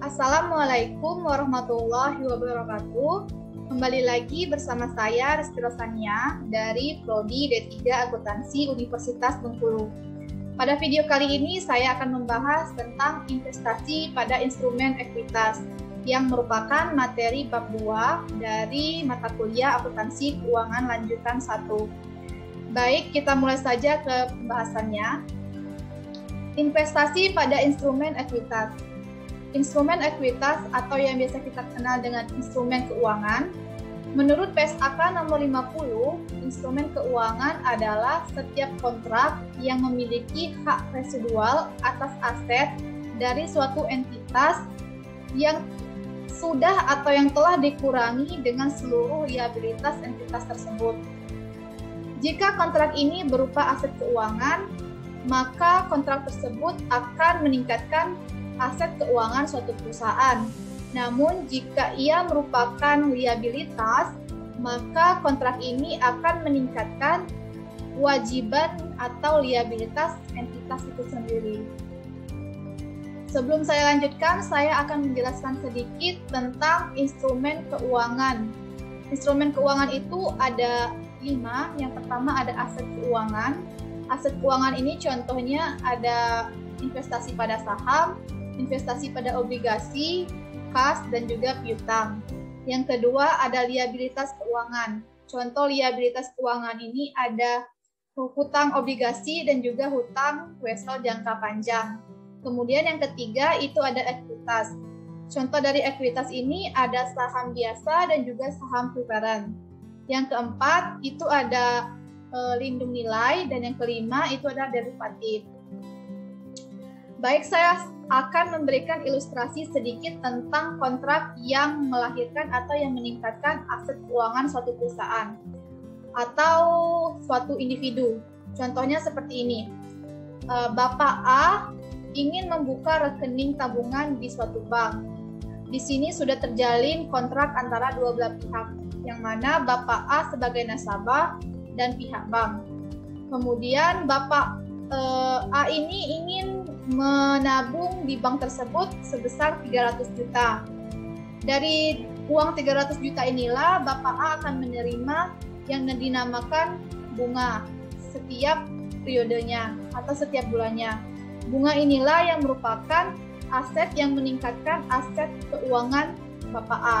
Assalamualaikum warahmatullahi wabarakatuh. Kembali lagi bersama saya Rizky Rosania dari Prodi D3 Akuntansi Universitas Bengkulu. Pada video kali ini saya akan membahas tentang investasi pada instrumen ekuitas yang merupakan materi bab 2 dari mata kuliah Akuntansi Keuangan Lanjutan 1. Baik, kita mulai saja ke pembahasannya. Investasi pada instrumen ekuitas. Instrumen ekuitas atau yang biasa kita kenal dengan instrumen keuangan, menurut PSAK nomor 50, instrumen keuangan adalah setiap kontrak yang memiliki hak residual atas aset dari suatu entitas yang sudah atau yang telah dikurangi dengan seluruh liabilitas entitas tersebut. Jika kontrak ini berupa aset keuangan, maka kontrak tersebut akan meningkatkan aset keuangan suatu perusahaan. Namun jika ia merupakan liabilitas, maka kontrak ini akan meningkatkan kewajiban atau liabilitas entitas itu sendiri. Sebelum saya lanjutkan, saya akan menjelaskan sedikit tentang instrumen keuangan. Instrumen keuangan itu ada 5. Yang pertama ada aset keuangan. Aset keuangan ini contohnya ada investasi pada saham, investasi pada obligasi, kas, dan juga piutang. Yang kedua ada liabilitas keuangan. Contoh liabilitas keuangan ini ada hutang obligasi dan juga hutang wesel jangka panjang. Kemudian yang ketiga itu ada ekuitas. Contoh dari ekuitas ini ada saham biasa dan juga saham preferen. Yang keempat itu ada lindung nilai, dan yang kelima itu ada derivatif. Baik, saya akan memberikan ilustrasi sedikit tentang kontrak yang melahirkan atau yang meningkatkan aset keuangan suatu perusahaan atau suatu individu. Contohnya seperti ini. Bapak A ingin membuka rekening tabungan di suatu bank. Di sini sudah terjalin kontrak antara dua belah pihak, yang mana Bapak A sebagai nasabah dan pihak bank. Kemudian Bapak A ini ingin menabung di bank tersebut sebesar 300 juta. Dari uang 300 juta inilah Bapak A akan menerima yang dinamakan bunga setiap periodenya atau setiap bulannya. Bunga inilah yang merupakan aset yang meningkatkan aset keuangan Bapak A.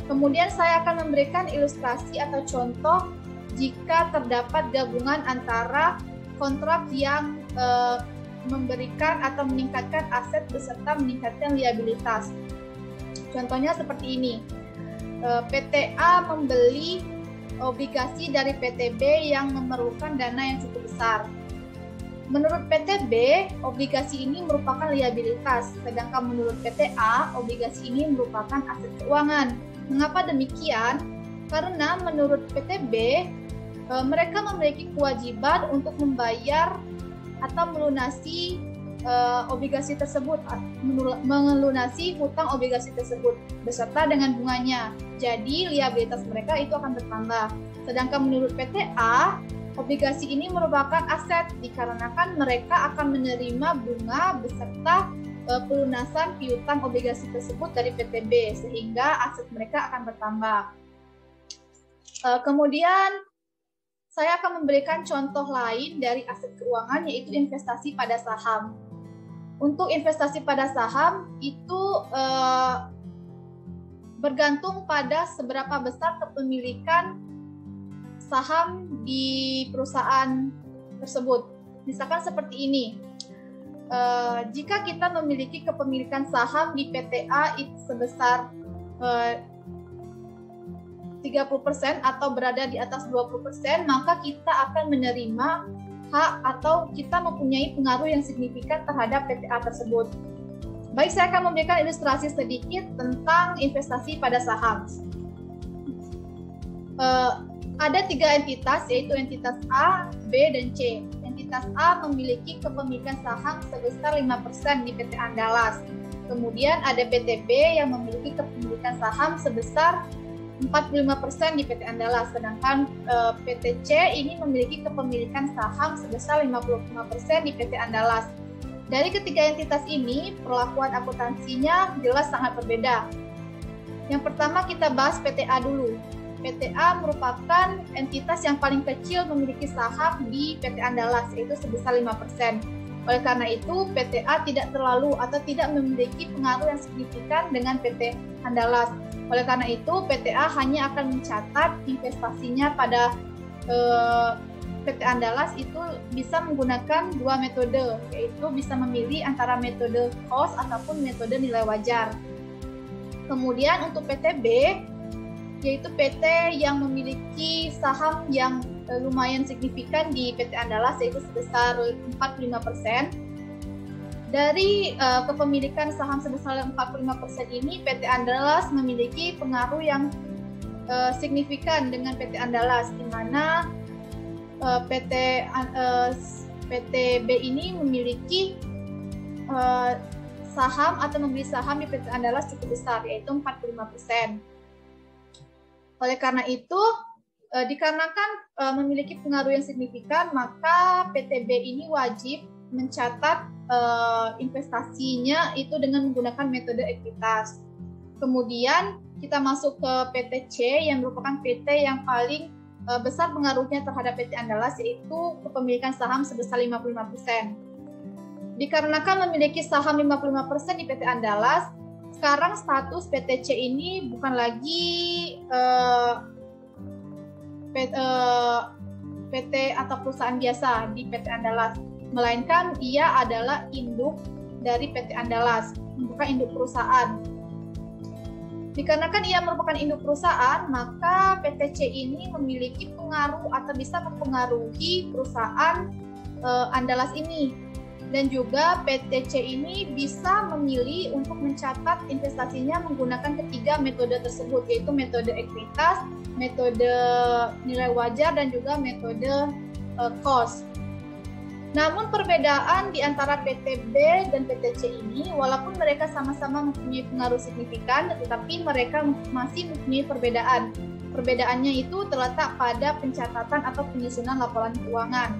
Kemudian saya akan memberikan ilustrasi atau contoh jika terdapat gabungan antara kontrak yang memberikan atau meningkatkan aset beserta meningkatkan liabilitas. Contohnya seperti ini. PT A membeli obligasi dari PT B yang memerlukan dana yang cukup besar. Menurut PT B, obligasi ini merupakan liabilitas, sedangkan menurut PT A, obligasi ini merupakan aset keuangan. Mengapa demikian? Karena menurut PT B, mereka memiliki kewajiban untuk membayar atau melunasi obligasi tersebut, melunasi hutang obligasi tersebut beserta dengan bunganya. Jadi liabilitas mereka itu akan bertambah. Sedangkan menurut PT A, obligasi ini merupakan aset dikarenakan mereka akan menerima bunga beserta pelunasan piutang obligasi tersebut dari PT B, sehingga aset mereka akan bertambah. Kemudian saya akan memberikan contoh lain dari aset keuangan, yaitu investasi pada saham. Untuk investasi pada saham itu bergantung pada seberapa besar kepemilikan saham di perusahaan tersebut. Misalkan seperti ini. Jika kita memiliki kepemilikan saham di PT A itu sebesar 30% atau berada di atas 20%, maka kita akan menerima hak atau kita mempunyai pengaruh yang signifikan terhadap PT A tersebut. Baik, saya akan memberikan ilustrasi sedikit tentang investasi pada saham. Ada 3 entitas, yaitu entitas A, B, dan C. Entitas A memiliki kepemilikan saham sebesar 5% di PT Andalas. Kemudian ada PT B yang memiliki kepemilikan saham sebesar 45% di PT Andalas, sedangkan PT C ini memiliki kepemilikan saham sebesar 55% di PT Andalas. Dari ketiga entitas ini, perlakuan akuntansinya jelas sangat berbeda. Yang pertama kita bahas PTA dulu. PTA merupakan entitas yang paling kecil memiliki saham di PT Andalas, yaitu sebesar 5%. Oleh karena itu, PTA tidak terlalu atau tidak memiliki pengaruh yang signifikan dengan PT Andalas. Oleh karena itu, PTA hanya akan mencatat investasinya pada PT Andalas itu bisa menggunakan dua metode, yaitu bisa memilih antara metode cost ataupun metode nilai wajar. Kemudian untuk PTB, yaitu PT yang memiliki saham yang lumayan signifikan di PT Andalas, yaitu sebesar 45%. Dari kepemilikan saham sebesar 45% ini, PT Andalas memiliki pengaruh yang signifikan dengan PT Andalas, di mana PTB ini memiliki saham atau membeli saham di PT Andalas cukup besar, yaitu 45%. Oleh karena itu, dikarenakan memiliki pengaruh yang signifikan, maka PTB ini wajib mencatat investasinya itu dengan menggunakan metode ekuitas. Kemudian kita masuk ke PTC yang merupakan PT yang paling besar pengaruhnya terhadap PT Andalas, yaitu kepemilikan saham sebesar 55%. Dikarenakan memiliki saham 55% di PT Andalas, sekarang status PTC ini bukan lagi PT atau perusahaan biasa di PT Andalas, melainkan ia adalah induk dari PT Andalas, bukan induk perusahaan. Dikarenakan ia merupakan induk perusahaan, maka PTC ini memiliki pengaruh atau bisa mempengaruhi perusahaan Andalas ini. Dan juga PTC ini bisa memilih untuk mencatat investasinya menggunakan ketiga metode tersebut, yaitu metode ekuitas, metode nilai wajar, dan juga metode cost. Namun perbedaan di antara PTB dan PTC ini, walaupun mereka sama-sama mempunyai pengaruh signifikan, tetapi mereka masih mempunyai perbedaan. Perbedaannya itu terletak pada pencatatan atau penyusunan laporan keuangan.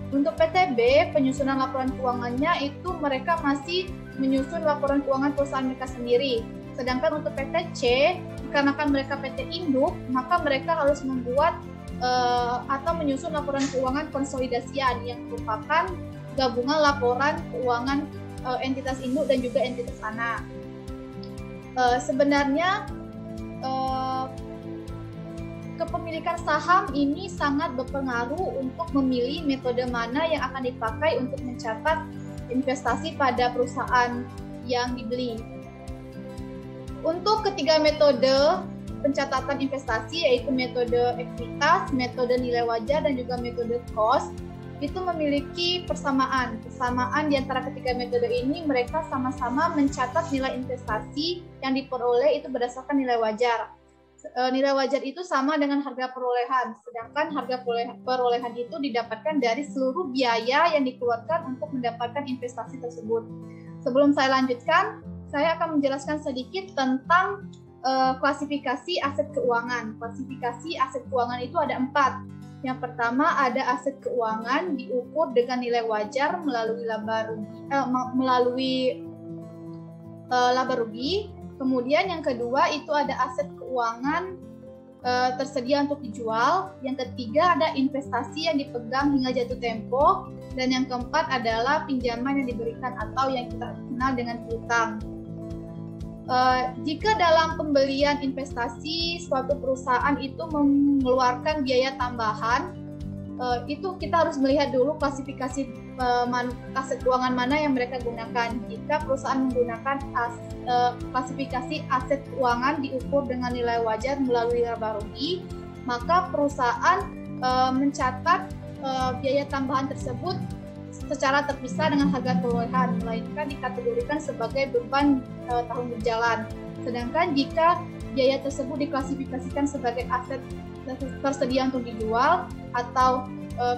Untuk PTB, penyusunan laporan keuangannya itu mereka masih menyusun laporan keuangan perusahaan mereka sendiri. Sedangkan untuk PTC, dikarenakan mereka PT induk, maka mereka harus membuat atau menyusun laporan keuangan konsolidasian yang merupakan gabungan laporan keuangan entitas induk dan juga entitas anak. Sebenarnya kepemilikan saham ini sangat berpengaruh untuk memilih metode mana yang akan dipakai untuk mencatat investasi pada perusahaan yang dibeli. Untuk ketiga metode pencatatan investasi, yaitu metode ekuitas, metode nilai wajar, dan juga metode cost, itu memiliki persamaan. Persamaan di antara ketiga metode ini, mereka sama-sama mencatat nilai investasi yang diperoleh itu berdasarkan nilai wajar. Nilai wajar itu sama dengan harga perolehan, sedangkan harga perolehan itu didapatkan dari seluruh biaya yang dikeluarkan untuk mendapatkan investasi tersebut. Sebelum saya lanjutkan, saya akan menjelaskan sedikit tentang klasifikasi aset keuangan. Klasifikasi aset keuangan itu ada 4. Yang pertama ada aset keuangan diukur dengan nilai wajar melalui laba rugi. Kemudian yang kedua itu ada aset keuangan tersedia untuk dijual. Yang ketiga ada investasi yang dipegang hingga jatuh tempo. Dan yang keempat adalah pinjaman yang diberikan atau yang kita kenal dengan piutang. Jika dalam pembelian investasi suatu perusahaan itu mengeluarkan biaya tambahan, itu kita harus melihat dulu klasifikasi aset keuangan mana yang mereka gunakan. Jika perusahaan menggunakan klasifikasi aset keuangan diukur dengan nilai wajar melalui laba rugi, maka perusahaan mencatat biaya tambahan tersebut secara terpisah dengan harga perolehan, melainkan dikategorikan sebagai beban tahun berjalan. Sedangkan jika biaya tersebut diklasifikasikan sebagai aset tersedia untuk dijual atau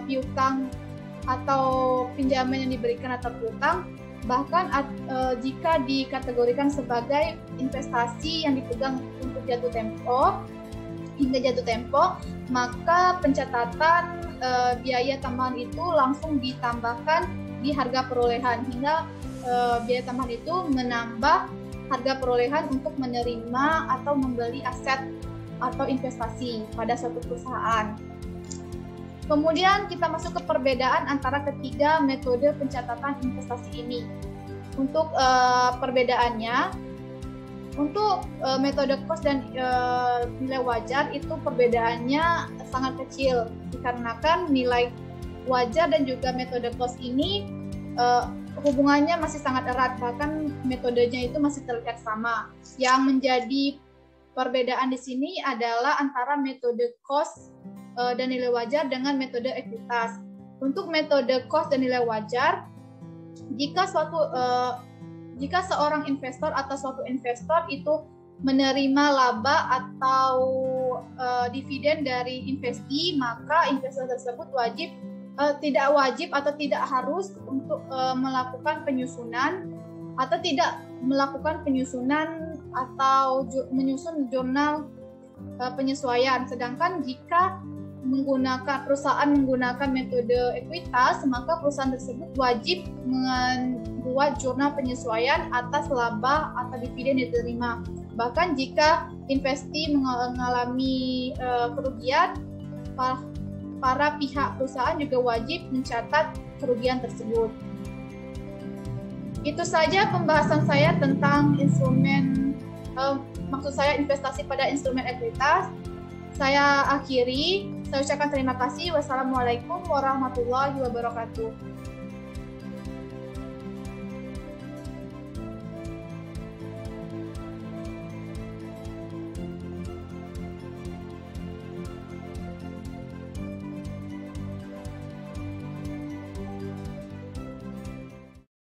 piutang atau pinjaman yang diberikan atau piutang, bahkan jika dikategorikan sebagai investasi yang dipegang untuk jatuh tempo hingga jatuh tempo, maka pencatatan biaya tambahan itu langsung ditambahkan di harga perolehan, hingga biaya tambahan itu menambah harga perolehan untuk menerima atau membeli aset atau investasi pada suatu perusahaan. Kemudian kita masuk ke perbedaan antara ketiga metode pencatatan investasi ini. Untuk perbedaannya, untuk metode cost dan nilai wajar itu perbedaannya sangat kecil, dikarenakan nilai wajar dan juga metode cost ini hubungannya masih sangat erat, bahkan metodenya itu masih terlihat sama. Yang menjadi perbedaan di sini adalah antara metode cost dan nilai wajar dengan metode ekuitas. Untuk metode cost dan nilai wajar, jika seorang investor atau suatu investor itu menerima laba atau dividen dari investasi, maka investor tersebut tidak wajib atau tidak harus untuk melakukan penyusunan atau tidak melakukan penyusunan atau menyusun jurnal penyesuaian. Sedangkan jika perusahaan menggunakan metode ekuitas, maka perusahaan tersebut wajib membuat jurnal penyesuaian atas laba atau dividen yang diterima. Bahkan jika investasi mengalami kerugian, para pihak perusahaan juga wajib mencatat kerugian tersebut. Itu saja pembahasan saya tentang investasi pada instrumen ekuitas. Saya akhiri. Saya ucapkan terima kasih. Wassalamualaikum warahmatullahi wabarakatuh.